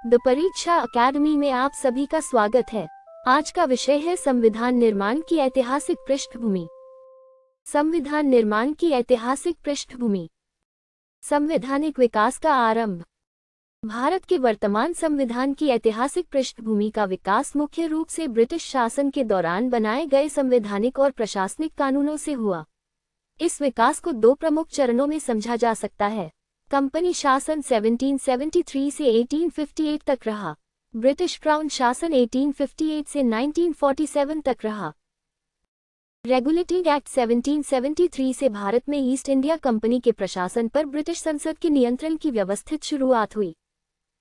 The परीक्षा academy में आप सभी का स्वागत है। आज का विषय है संविधान निर्माण की ऐतिहासिक पृष्ठभूमि। संविधान निर्माण की ऐतिहासिक पृष्ठभूमि। संवैधानिक विकास का आरंभ। भारत के वर्तमान संविधान की ऐतिहासिक पृष्ठभूमि का विकास मुख्य रूप से ब्रिटिश शासन के दौरान बनाए गए संवैधानिक और प्रशासनिक कानूनों से हुआ। इस विकास को दो प्रमुख चरणों में समझा जा सकता है। कंपनी शासन 1773 से 1858 तक रहा। ब्रिटिश क्राउन शासन 1858 से 1947 तक रहा। रेगुलेटिंग एक्ट 1773 से भारत में ईस्ट इंडिया कंपनी के प्रशासन पर ब्रिटिश संसद के नियंत्रण की व्यवस्थित शुरुआत हुई।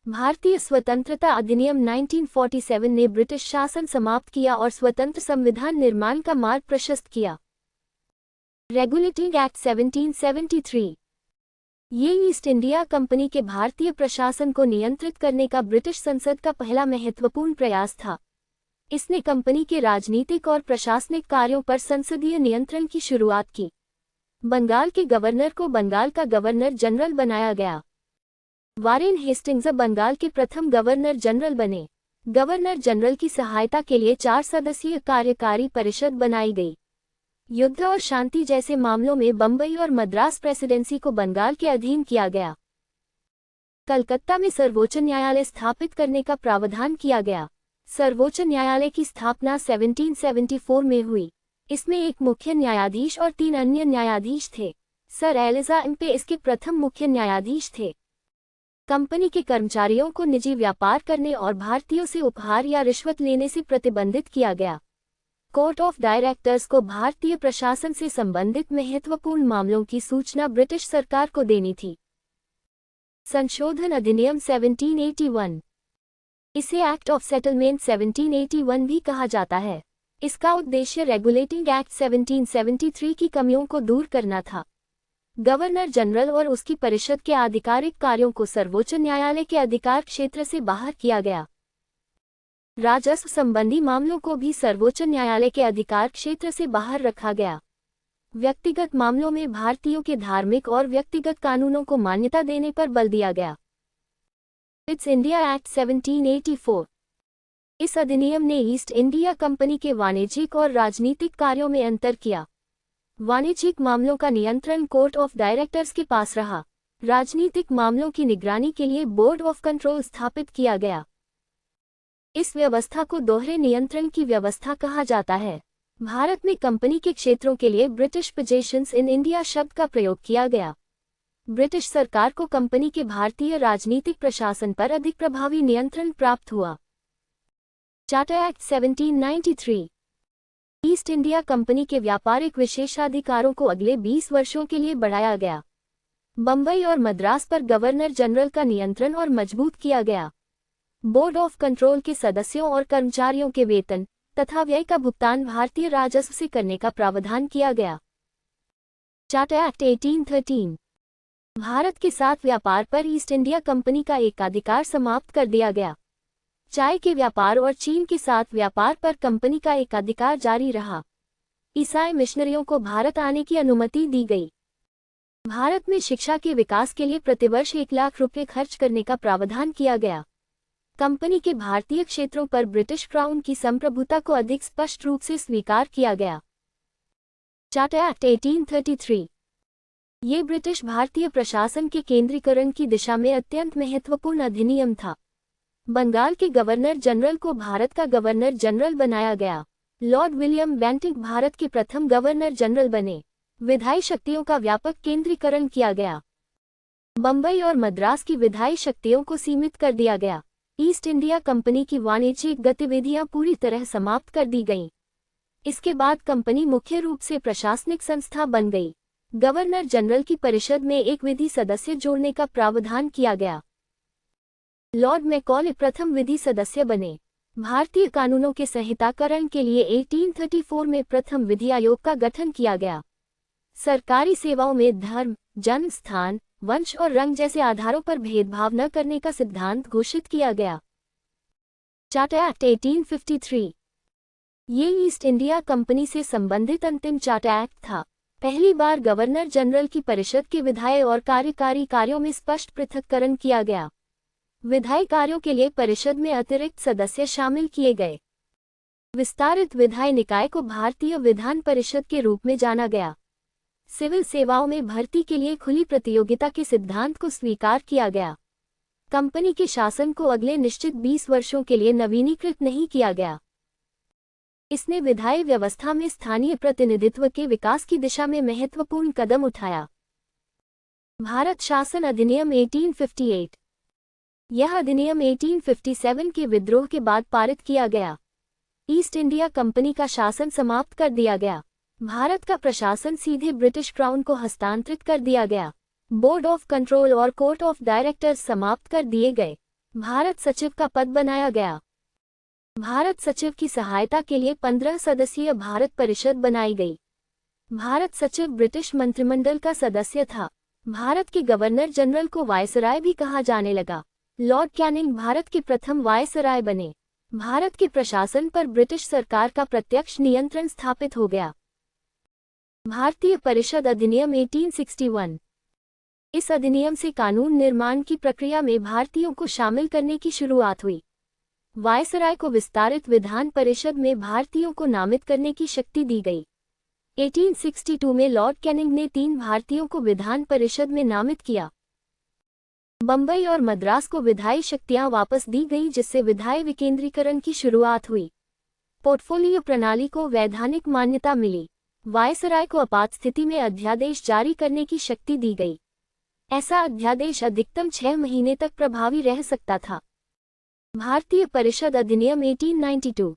भारतीय स्वतंत्रता अधिनियम 1947 ने ब्रिटिश शासन समाप्त किया और स्वतंत्र संविधान निर्माण का मार्ग प्रशस्त किया। रेगुलेटिंग एक्ट 1773 ये ईस्ट इंडिया कंपनी के भारतीय प्रशासन को नियंत्रित करने का ब्रिटिश संसद का पहला महत्वपूर्ण प्रयास था। इसने कंपनी के राजनीतिक और प्रशासनिक कार्यों पर संसदीय नियंत्रण की शुरुआत की। बंगाल के गवर्नर को बंगाल का गवर्नर जनरल बनाया गया। वारेन हेस्टिंग्स बंगाल के प्रथम गवर्नर जनरल बने। गवर्नर जनरल की सहायता के लिए 4 सदस्यीय कार्यकारी परिषद बनाई गई। युद्ध और शांति जैसे मामलों में बंबई और मद्रास प्रेसिडेंसी को बंगाल के अधीन किया गया। कलकत्ता में सर्वोच्च न्यायालय स्थापित करने का प्रावधान किया गया। सर्वोच्च न्यायालय की स्थापना 1774 में हुई। इसमें एक मुख्य न्यायाधीश और 3 अन्य न्यायाधीश थे। सर एलिजा इम्पे इसके प्रथम मुख्य न्यायाधीश थे। कंपनी के कर्मचारियों को निजी व्यापार करने और भारतीयों से उपहार या रिश्वत लेने से प्रतिबंधित किया गया। कोर्ट ऑफ डायरेक्टर्स को भारतीय प्रशासन से संबंधित महत्वपूर्ण मामलों की सूचना ब्रिटिश सरकार को देनी थी। संशोधन अधिनियम 1781 इसे एक्ट ऑफ सेटलमेंट 1781 भी कहा जाता है। इसका उद्देश्य रेगुलेटिंग एक्ट 1773 की कमियों को दूर करना था। गवर्नर जनरल और उसकी परिषद के आधिकारिक कार्यों को सर्वोच्च न्यायालय के अधिकार क्षेत्र से बाहर किया गया। राजस्व संबंधी मामलों को भी सर्वोच्च न्यायालय के अधिकार क्षेत्र से बाहर रखा गया। व्यक्तिगत मामलों में भारतीयों के धार्मिक और व्यक्तिगत कानूनों को मान्यता देने पर बल दिया गया। ईस्ट इंडिया एक्ट 1784 इस अधिनियम ने ईस्ट इंडिया कंपनी के वाणिज्यिक और राजनीतिक कार्यों में अंतर किया। वाणिज्यिक मामलों का नियंत्रण कोर्ट ऑफ डायरेक्टर्स के पास रहा। राजनीतिक मामलों की निगरानी के लिए बोर्ड ऑफ कंट्रोल स्थापित किया गया। इस व्यवस्था को दोहरे नियंत्रण की व्यवस्था कहा जाता है। भारत में कंपनी के क्षेत्रों के लिए ब्रिटिश पोजेशंस इन इंडिया शब्द का प्रयोग किया गया। ब्रिटिश सरकार को कंपनी के भारतीय राजनीतिक प्रशासन पर अधिक प्रभावी नियंत्रण प्राप्त हुआ। Charter act 1793 east India company के व्यापारिक विशेषाधिकारों को अगले 20 वर्षों के लिए बढ़ाया गया। बंबई और मद्रास पर गवर्नर जनरल का नियंत्रण और मजबूत किया गया। बोर्ड ऑफ कंट्रोल के सदस्यों और कर्मचारियों के वेतन तथा व्यय का भुगतान भारतीय राजस्व से करने का प्रावधान किया गया। चार्टर एक्ट 1813 भारत के साथ व्यापार पर ईस्ट इंडिया कंपनी का एकाधिकार समाप्त कर दिया गया। चाय के व्यापार और चीन के साथ व्यापार पर कंपनी का एकाधिकार जारी रहा। ईसाई मिशनरियों को भारत आने की अनुमति दी गई। भारत में शिक्षा के विकास के लिए प्रतिवर्ष 1 लाख रुपये खर्च करने का प्रावधान किया गया। कंपनी के भारतीय क्षेत्रों पर ब्रिटिश क्राउन की संप्रभुता को अधिक स्पष्ट रूप से स्वीकार किया गया। चार्टर एक्ट 1833 ये ब्रिटिश भारतीय प्रशासन के केंद्रीकरण की दिशा में अत्यंत महत्वपूर्ण अधिनियम था। बंगाल के गवर्नर जनरल को भारत का गवर्नर जनरल बनाया गया। लॉर्ड विलियम बेंटिंक भारत के प्रथम गवर्नर जनरल बने। विधायी शक्तियों का व्यापक केंद्रीकरण किया गया। बंबई और मद्रास की विधायी शक्तियों को सीमित कर दिया गया। ईस्ट इंडिया कंपनी की वाणिज्यिक गतिविधियां पूरी तरह समाप्त कर दी गईं। इसके बाद कंपनी मुख्य रूप से प्रशासनिक संस्था बन गई। गवर्नर जनरल की परिषद में एक विधि सदस्य जोड़ने का प्रावधान किया गया। लॉर्ड मैकॉले प्रथम विधि सदस्य बने। भारतीय कानूनों के संहिताकरण के लिए 1834 में प्रथम विधि आयोग का गठन किया गया। सरकारी सेवाओं में धर्म, जन्म स्थान, वंश और रंग जैसे आधारों पर भेदभाव न करने का सिद्धांत घोषित किया गया। चार्टर एक्ट 1853 ये ईस्ट इंडिया कंपनी से संबंधित अंतिम चार्टर एक्ट था। पहली बार गवर्नर जनरल की परिषद के विधायी और कार्यकारी कार्यों में स्पष्ट पृथक्करण किया गया। विधायी कार्यों के लिए परिषद में अतिरिक्त सदस्य शामिल किए गए। विस्तारित विधायी निकाय को भारतीय विधान परिषद के रूप में जाना गया। सिविल सेवाओं में भर्ती के लिए खुली प्रतियोगिता के सिद्धांत को स्वीकार किया गया। कंपनी के शासन को अगले निश्चित 20 वर्षों के लिए नवीनीकृत नहीं किया गया। इसने विधायी व्यवस्था में स्थानीय प्रतिनिधित्व के विकास की दिशा में महत्वपूर्ण कदम उठाया। भारत शासन अधिनियम 1858। यह अधिनियम 1857 के विद्रोह के बाद पारित किया गया। ईस्ट इंडिया कंपनी का शासन समाप्त कर दिया गया। भारत का प्रशासन सीधे ब्रिटिश क्राउन को हस्तांतरित कर दिया गया। बोर्ड ऑफ कंट्रोल और कोर्ट ऑफ डायरेक्टर्स समाप्त कर दिए गए। भारत सचिव का पद बनाया गया। भारत सचिव की सहायता के लिए 15 सदस्यीय भारत परिषद बनाई गई। भारत सचिव ब्रिटिश मंत्रिमंडल का सदस्य था। भारत के गवर्नर जनरल को वायसराय भी कहा जाने लगा। लॉर्ड कैनिंग भारत के प्रथम वायसराय बने। भारत के प्रशासन पर ब्रिटिश सरकार का प्रत्यक्ष नियंत्रण स्थापित हो गया। भारतीय परिषद अधिनियम 1861। इस अधिनियम से कानून निर्माण की प्रक्रिया में भारतीयों को शामिल करने की शुरुआत हुई। वायसराय को विस्तारित विधान परिषद में भारतीयों को नामित करने की शक्ति दी गई। 1862 में लॉर्ड कैनिंग ने 3 भारतीयों को विधान परिषद में नामित किया। बंबई और मद्रास को विधायी शक्तियां वापस दी गई, जिससे विधायी विकेंद्रीकरण की शुरुआत हुई। पोर्टफोलियो प्रणाली को वैधानिक मान्यता मिली। वायसराय को आपात स्थिति में अध्यादेश जारी करने की शक्ति दी गई। ऐसा अध्यादेश अधिकतम 6 महीने तक प्रभावी रह सकता था। भारतीय परिषद अधिनियम 1892।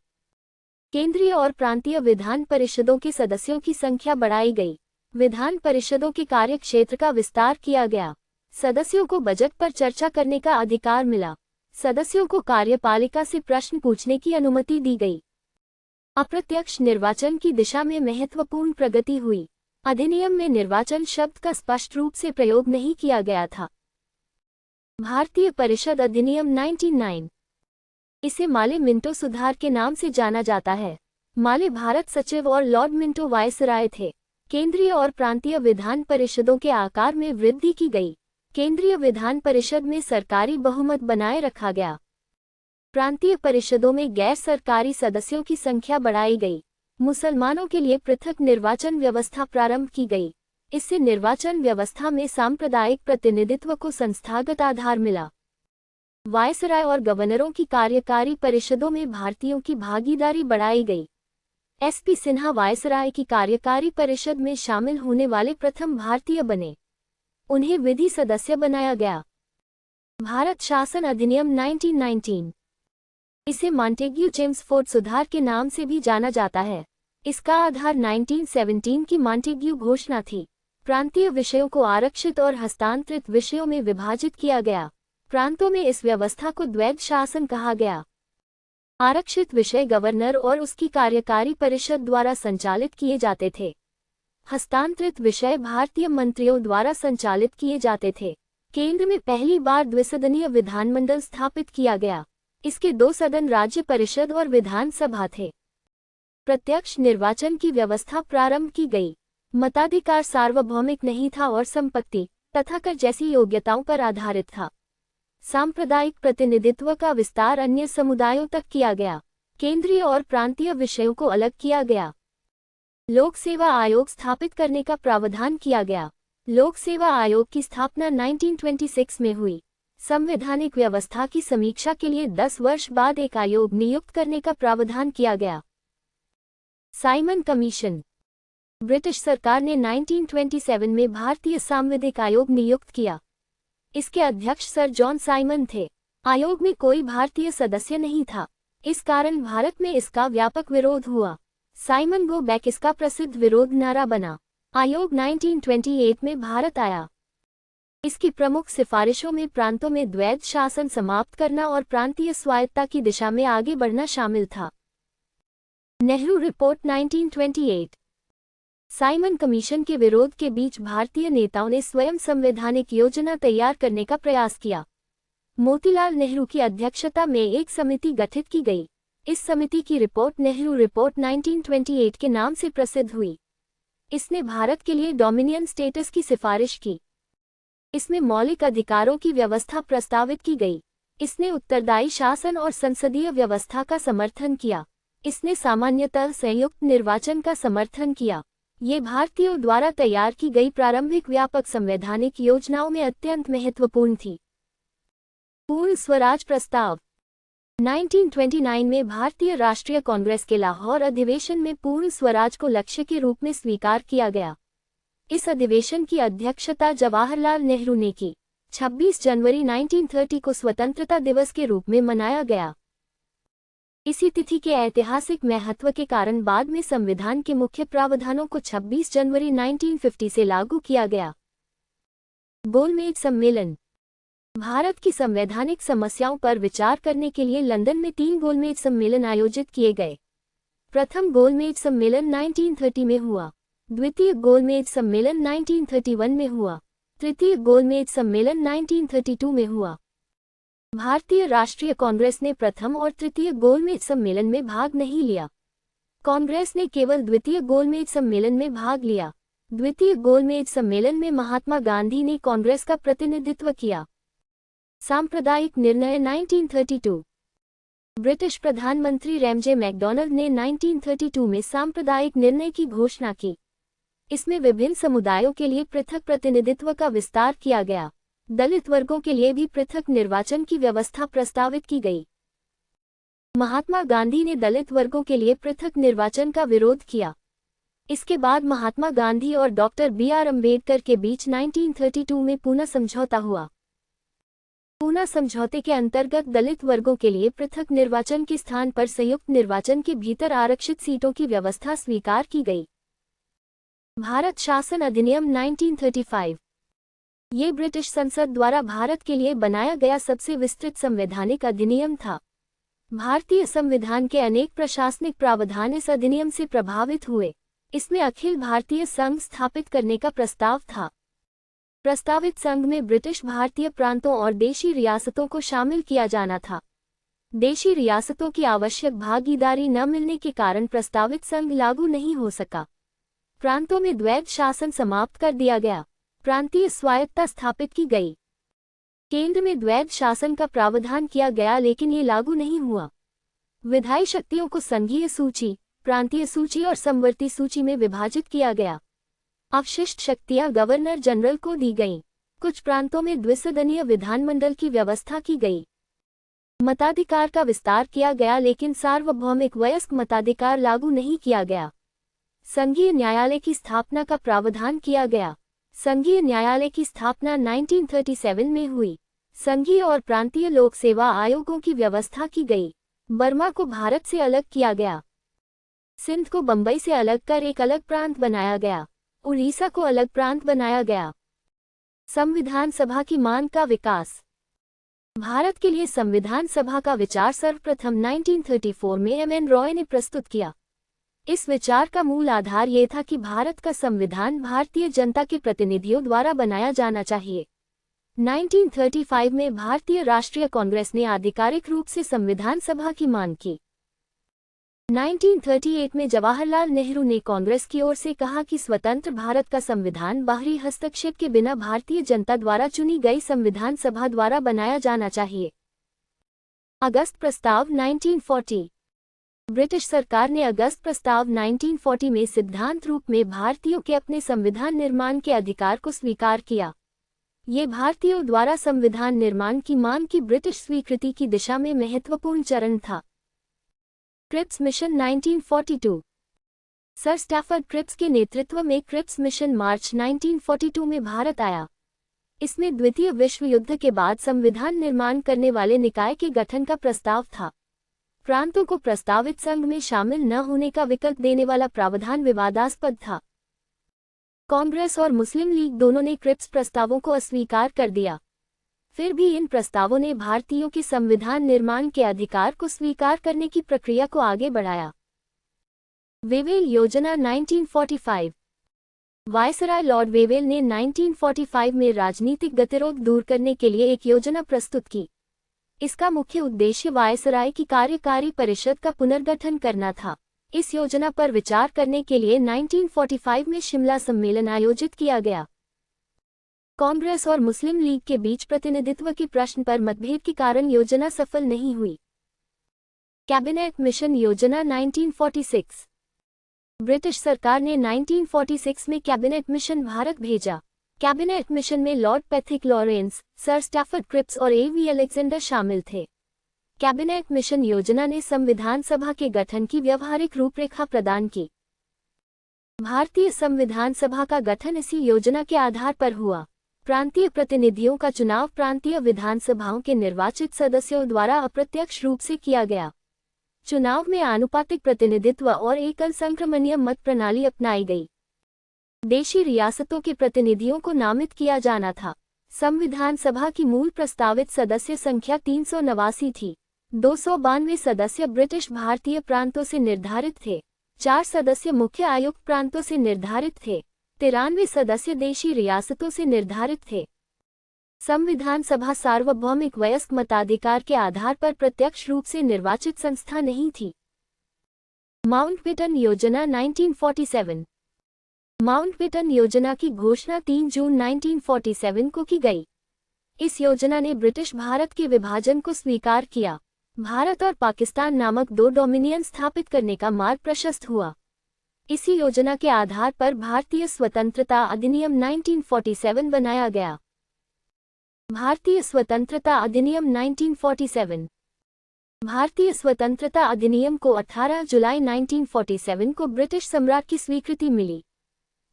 केंद्रीय और प्रांतीय विधान परिषदों के सदस्यों की संख्या बढ़ाई गई। विधान परिषदों के कार्य क्षेत्र का विस्तार किया गया। सदस्यों को बजट पर चर्चा करने का अधिकार मिला। सदस्यों को कार्यपालिका से प्रश्न पूछने की अनुमति दी गई। अप्रत्यक्ष निर्वाचन की दिशा में महत्वपूर्ण प्रगति हुई। अधिनियम में निर्वाचन शब्द का स्पष्ट रूप से प्रयोग नहीं किया गया था। भारतीय परिषद अधिनियम 99। इसे माले मिंटो सुधार के नाम से जाना जाता है। माले भारत सचिव और लॉर्ड मिंटो वायसराय थे। केंद्रीय और प्रांतीय विधान परिषदों के आकार में वृद्धि की गई। केंद्रीय विधान परिषद में सरकारी बहुमत बनाए रखा गया। प्रांतीय परिषदों में गैर सरकारी सदस्यों की संख्या बढ़ाई गई। मुसलमानों के लिए पृथक निर्वाचन व्यवस्था प्रारंभ की गई। इससे निर्वाचन व्यवस्था में सांप्रदायिक प्रतिनिधित्व को संस्थागत आधार मिला। वायसराय और गवर्नरों की कार्यकारी परिषदों में भारतीयों की भागीदारी बढ़ाई गई। एसपी सिन्हा वायसराय की कार्यकारी परिषद में शामिल होने वाले प्रथम भारतीय बने। उन्हें विधि सदस्य बनाया गया। भारत शासन अधिनियम 1919। इसे मॉन्टेग्यू चेम्सफोर्ड सुधार के नाम से भी जाना जाता है। इसका आधार 1917 की मॉन्टेग्यू घोषणा थी। प्रांतीय विषयों को आरक्षित और हस्तांतरित विषयों में विभाजित किया गया। प्रांतों में इस व्यवस्था को द्वैध शासन कहा गया। आरक्षित विषय गवर्नर और उसकी कार्यकारी परिषद द्वारा संचालित किए जाते थे। हस्तांतरित विषय भारतीय मंत्रियों द्वारा संचालित किए जाते थे। केंद्र में पहली बार द्विसदनीय विधानमंडल स्थापित किया गया। इसके 2 सदन राज्य परिषद और विधानसभा थे। प्रत्यक्ष निर्वाचन की व्यवस्था प्रारंभ की गई। मताधिकार सार्वभौमिक नहीं था और संपत्ति तथा कर जैसी योग्यताओं पर आधारित था। सांप्रदायिक प्रतिनिधित्व का विस्तार अन्य समुदायों तक किया गया। केंद्रीय और प्रांतीय विषयों को अलग किया गया। लोक सेवा आयोग स्थापित करने का प्रावधान किया गया। लोक सेवा आयोग की स्थापना 1926 में हुई। संवैधानिक व्यवस्था की समीक्षा के लिए 10 वर्ष बाद एक आयोग नियुक्त करने का प्रावधान किया गया। Simon commission. ब्रिटिश सरकार ने 1927 में भारतीय सांविधिक आयोग नियुक्त किया। इसके अध्यक्ष सर जॉन साइमन थे। आयोग में कोई भारतीय सदस्य नहीं था। इस कारण भारत में इसका व्यापक विरोध हुआ। साइमन गो बैक इसका प्रसिद्ध विरोध नारा बना। आयोग 1928 में भारत आया। इसकी प्रमुख सिफारिशों में प्रांतों में द्वैध शासन समाप्त करना और प्रांतीय स्वायत्तता की दिशा में आगे बढ़ना शामिल था। नेहरू रिपोर्ट 1928। साइमन कमीशन के विरोध के बीच भारतीय नेताओं ने स्वयं संवैधानिक योजना तैयार करने का प्रयास किया। मोतीलाल नेहरू की अध्यक्षता में एक समिति गठित की गई। इस समिति की रिपोर्ट नेहरू रिपोर्ट 1928 के नाम से प्रसिद्ध हुई। इसने भारत के लिए डोमिनियन स्टेटस की सिफारिश की। इसमें मौलिक अधिकारों की व्यवस्था प्रस्तावित की गई। इसने उत्तरदायी शासन और संसदीय व्यवस्था का समर्थन किया। इसने सामान्यतः संयुक्त निर्वाचन का समर्थन किया। ये भारतीयों द्वारा तैयार की गई प्रारंभिक व्यापक संवैधानिक योजनाओं में अत्यंत महत्वपूर्ण थी। पूर्ण स्वराज प्रस्ताव 1929 में भारतीय राष्ट्रीय कांग्रेस के लाहौर अधिवेशन में पूर्ण स्वराज को लक्ष्य के रूप में स्वीकार किया गया। इस अधिवेशन की अध्यक्षता जवाहरलाल नेहरू ने की। 26 जनवरी 1930 को स्वतंत्रता दिवस के रूप में मनाया गया। इसी तिथि के ऐतिहासिक महत्व के कारण बाद में संविधान के मुख्य प्रावधानों को 26 जनवरी 1950 से लागू किया गया। गोलमेज सम्मेलन भारत की संवैधानिक समस्याओं पर विचार करने के लिए लंदन में 3 गोलमेज सम्मेलन आयोजित किए गए। प्रथम गोलमेज सम्मेलन 1930 में हुआ, द्वितीय गोलमेज सम्मेलन 1931 में हुआ, तृतीय गोलमेज सम्मेलन 1932 में हुआ। भारतीय राष्ट्रीय कांग्रेस ने प्रथम और तृतीय गोलमेज सम्मेलन में भाग नहीं लिया। कांग्रेस ने केवल द्वितीय गोलमेज सम्मेलन में भाग लिया। द्वितीय गोलमेज सम्मेलन में महात्मा गांधी ने कांग्रेस का प्रतिनिधित्व किया। सांप्रदायिक निर्णय 1932 ब्रिटिश प्रधानमंत्री रैमजे मैकडॉनल्ड ने 1932 में सांप्रदायिक निर्णय की घोषणा की। इसमें विभिन्न समुदायों के लिए पृथक प्रतिनिधित्व का विस्तार किया गया। दलित वर्गों के लिए भी पृथक निर्वाचन की व्यवस्था प्रस्तावित की गई। महात्मा गांधी ने दलित वर्गों के लिए पृथक निर्वाचन का विरोध किया। इसके बाद महात्मा गांधी और डॉक्टर बी.आर. अम्बेडकर के बीच 1932 में पूना समझौता हुआ। पूना समझौते के अंतर्गत दलित वर्गों के लिए पृथक निर्वाचन के स्थान पर संयुक्त निर्वाचन के भीतर आरक्षित सीटों की व्यवस्था स्वीकार की गई। भारत शासन अधिनियम 1935 ये ब्रिटिश संसद द्वारा भारत के लिए बनाया गया सबसे विस्तृत संवैधानिक अधिनियम था। भारतीय संविधान के अनेक प्रशासनिक प्रावधान इस अधिनियम से प्रभावित हुए। इसमें अखिल भारतीय संघ स्थापित करने का प्रस्ताव था। प्रस्तावित संघ में ब्रिटिश भारतीय प्रांतों और देशी रियासतों को शामिल किया जाना था। देशी रियासतों की आवश्यक भागीदारी न मिलने के कारण प्रस्तावित संघ लागू नहीं हो सका। प्रांतों में द्वैध शासन समाप्त कर दिया गया। प्रांतीय स्वायत्तता स्थापित की गई। केंद्र में द्वैध शासन का प्रावधान किया गया, लेकिन ये लागू नहीं हुआ। विधायी शक्तियों को संघीय सूची, प्रांतीय सूची और समवर्ती सूची में विभाजित किया गया। अवशिष्ट शक्तियां गवर्नर जनरल को दी गईं। कुछ प्रांतों में द्विसदनीय विधानमंडल की व्यवस्था की गई। मताधिकार का विस्तार किया गया, लेकिन सार्वभौमिक वयस्क मताधिकार लागू नहीं किया गया। संघीय न्यायालय की स्थापना का प्रावधान किया गया। संघीय न्यायालय की स्थापना 1937 में हुई। संघीय और प्रांतीय लोक सेवा आयोगों की व्यवस्था की गई। बर्मा को भारत से अलग किया गया। सिंध को बंबई से अलग कर एक अलग प्रांत बनाया गया। उड़ीसा को अलग प्रांत बनाया गया। संविधान सभा की मांग का विकास भारत के लिए संविधान सभा का विचार सर्वप्रथम 1934 में एम.एन. रॉय ने प्रस्तुत किया। इस विचार का मूल आधार ये था कि भारत का संविधान भारतीय जनता के प्रतिनिधियों द्वारा बनाया जाना चाहिए। 1935 में भारतीय राष्ट्रीय कांग्रेस ने आधिकारिक रूप से संविधान सभा की मांग की। 1938 में जवाहरलाल नेहरू ने कांग्रेस की ओर से कहा कि स्वतंत्र भारत का संविधान बाहरी हस्तक्षेप के बिना भारतीय जनता द्वारा चुनी गई संविधान सभा द्वारा बनाया जाना चाहिए। अगस्त प्रस्ताव 1940 ब्रिटिश सरकार ने अगस्त प्रस्ताव 1940 में सिद्धांत रूप में भारतीयों के अपने संविधान निर्माण के अधिकार को स्वीकार किया। ये भारतीयों द्वारा संविधान निर्माण की मांग की ब्रिटिश स्वीकृति की दिशा में महत्वपूर्ण चरण था। Cripps mission 1942 sir Stafford Cripps के नेतृत्व में क्रिप्स मिशन मार्च 1942 में भारत आया। इसमें द्वितीय विश्व युद्ध के बाद संविधान निर्माण करने वाले निकाय के गठन का प्रस्ताव था। प्रांतों को प्रस्तावित संघ में शामिल न होने का विकल्प देने वाला प्रावधान विवादास्पद था। कांग्रेस और मुस्लिम लीग दोनों ने क्रिप्स प्रस्तावों को अस्वीकार कर दिया। फिर भी इन प्रस्तावों ने भारतीयों के संविधान निर्माण के अधिकार को स्वीकार करने की प्रक्रिया को आगे बढ़ाया। वेवेल योजना 1945 वायसराय लॉर्ड वेवेल ने 1945 में राजनीतिक गतिरोध दूर करने के लिए एक योजना प्रस्तुत की। इसका मुख्य उद्देश्य वायसराय की कार्यकारी परिषद का पुनर्गठन करना था। इस योजना पर विचार करने के लिए 1945 में शिमला सम्मेलन आयोजित किया गया। कांग्रेस और मुस्लिम लीग के बीच प्रतिनिधित्व के प्रश्न पर मतभेद के कारण योजना सफल नहीं हुई। कैबिनेट मिशन योजना 1946। ब्रिटिश सरकार ने 1946 में कैबिनेट मिशन भारत भेजा। कैबिनेट मिशन में lord Pethick Lawrence, sir Stafford Cripps और एवी अलेक्जेंडर शामिल थे। कैबिनेट मिशन योजना ने संविधान सभा के गठन की व्यवहारिक रूपरेखा प्रदान की। भारतीय संविधान सभा का गठन इसी योजना के आधार पर हुआ। प्रांतीय प्रतिनिधियों का चुनाव प्रांतीय विधानसभाओं के निर्वाचित सदस्यों द्वारा अप्रत्यक्ष रूप से किया गया। चुनाव में आनुपातिक प्रतिनिधित्व और एकल संक्रमणीय मत प्रणाली अपनाई गई। देशी रियासतों के प्रतिनिधियों को नामित किया जाना था। संविधान सभा की मूल प्रस्तावित सदस्य संख्या 389 थी। 292 सदस्य ब्रिटिश भारतीय प्रांतों से निर्धारित थे। 4 सदस्य मुख्य आयुक्त प्रांतों से निर्धारित थे। 93 सदस्य देशी रियासतों से निर्धारित थे। संविधान सभा सार्वभौमिक वयस्क मताधिकार के आधार पर प्रत्यक्ष रूप से निर्वाचित संस्था नहीं थी। माउंटबेटन योजना 1947। माउंटबेटन योजना की घोषणा 3 जून 1947 को की गई। इस योजना ने ब्रिटिश भारत के विभाजन को स्वीकार किया। भारत और पाकिस्तान नामक 2 डोमिनियन स्थापित करने का मार्ग प्रशस्त हुआ। इसी योजना के आधार पर भारतीय स्वतंत्रता अधिनियम 1947 बनाया गया। भारतीय स्वतंत्रता अधिनियम 1947। भारतीय स्वतंत्रता अधिनियम को 18 जुलाई 1947 को ब्रिटिश सम्राट की स्वीकृति मिली।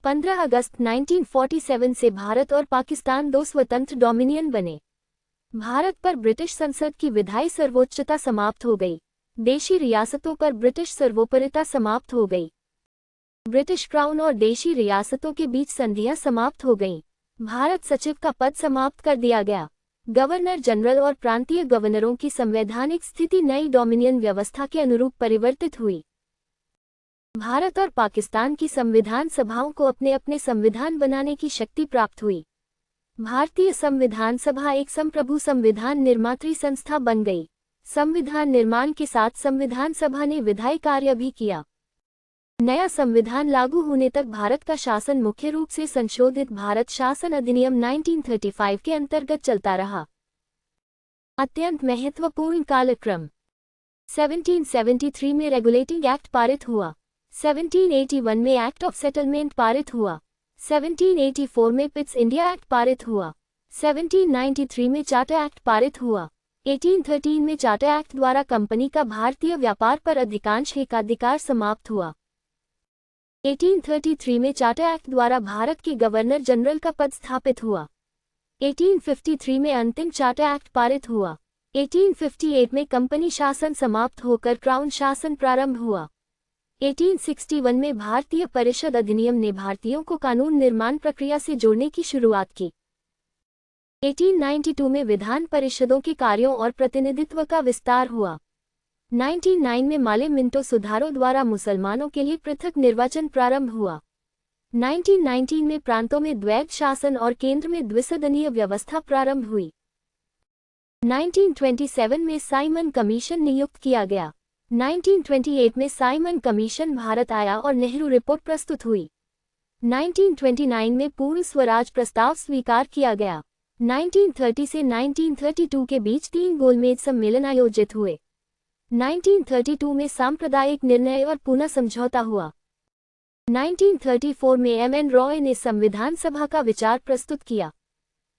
15 अगस्त 1947 से भारत और पाकिस्तान 2 स्वतंत्र डोमिनियन बने। भारत पर ब्रिटिश संसद की विधायी सर्वोच्चता समाप्त हो गई। देशी रियासतों पर ब्रिटिश सर्वोपरिता समाप्त हो गई। ब्रिटिश क्राउन और देशी रियासतों के बीच संधियां समाप्त हो गईं। भारत सचिव का पद समाप्त कर दिया गया। गवर्नर जनरल और प्रांतीय गवर्नरों की संवैधानिक स्थिति नई डोमिनियन व्यवस्था के अनुरूप परिवर्तित हुई। भारत और पाकिस्तान की संविधान सभाओं को अपने अपने संविधान बनाने की शक्ति प्राप्त हुई। भारतीय संविधान सभा एक संप्रभु संविधान निर्मात्री संस्था बन गई। संविधान निर्माण के साथ संविधान सभा ने विधायी कार्य भी किया। नया संविधान लागू होने तक भारत का शासन मुख्य रूप से संशोधित भारत शासन अधिनियम 1935 के अंतर्गत चलता रहा। अत्यंत महत्वपूर्ण कालक्रम। 1773 में रेगुलेटिंग एक्ट पारित हुआ। 1781 में एक्ट ऑफ सेटलमेंट पारित हुआ। 1784 में पिट्स इंडिया एक्ट पारित हुआ। 1793 में चार्टर एक्ट पारित हुआ। 1813 में चार्टर एक्ट द्वारा कंपनी का भारतीय व्यापार पर अधिकांश एकाधिकार समाप्त हुआ। 1833 में चार्टर एक्ट द्वारा भारत के गवर्नर जनरल का पद स्थापित हुआ। 1853 में अंतिम चार्टर एक्ट पारित हुआ। 1858 में कंपनी शासन समाप्त होकर क्राउन शासन प्रारंभ हुआ। 1861 में भारतीय परिषद अधिनियम ने भारतीयों को कानून निर्माण प्रक्रिया से जोड़ने की शुरुआत की। 1892 में विधान परिषदों के कार्यों और प्रतिनिधित्व का विस्तार हुआ। 1909 में माले मिंटो सुधारों द्वारा मुसलमानों के लिए पृथक निर्वाचन प्रारंभ हुआ। 1919 में प्रांतों में द्वैध शासन और केंद्र में द्विसदनीय व्यवस्था प्रारंभ हुई। 1927 में साइमन कमीशन नियुक्त किया गया। 1928 में साइमन कमीशन भारत आया और नेहरू रिपोर्ट प्रस्तुत हुई। 1929 में पूर्ण स्वराज प्रस्ताव स्वीकार किया गया। 1930 से 1932 के बीच 3 गोलमेज सम्मेलन आयोजित हुए। 1932 में सांप्रदायिक निर्णय और पुनः समझौता हुआ। 1934 में एम.एन. रॉय ने संविधान सभा का विचार प्रस्तुत किया।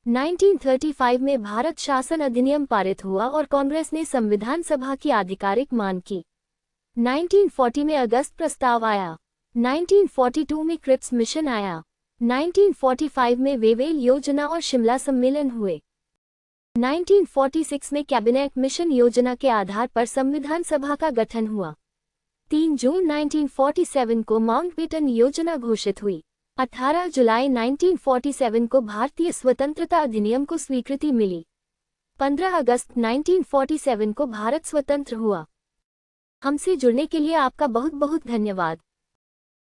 1935 में भारत शासन अधिनियम पारित हुआ और कांग्रेस ने संविधान सभा की आधिकारिक मांग की। 1940 में अगस्त प्रस्ताव आया। 1942 में क्रिप्स मिशन आया। 1945 में वेवेल योजना और शिमला सम्मेलन हुए। 1946 में कैबिनेट मिशन योजना के आधार पर संविधान सभा का गठन हुआ। 3 जून 1947 को माउंटबेटन योजना घोषित हुई। 18 जुलाई 1947 को भारतीय स्वतंत्रता अधिनियम को स्वीकृति मिली। 15 अगस्त 1947 को भारत स्वतंत्र हुआ। हमसे जुड़ने के लिए आपका बहुत बहुत धन्यवाद।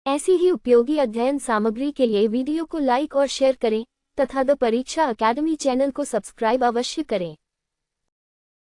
ऐसी ही उपयोगी अध्ययन सामग्री के लिए वीडियो को लाइक और शेयर करें तथा द परीक्षा अकेडमी चैनल को सब्सक्राइब अवश्य करें।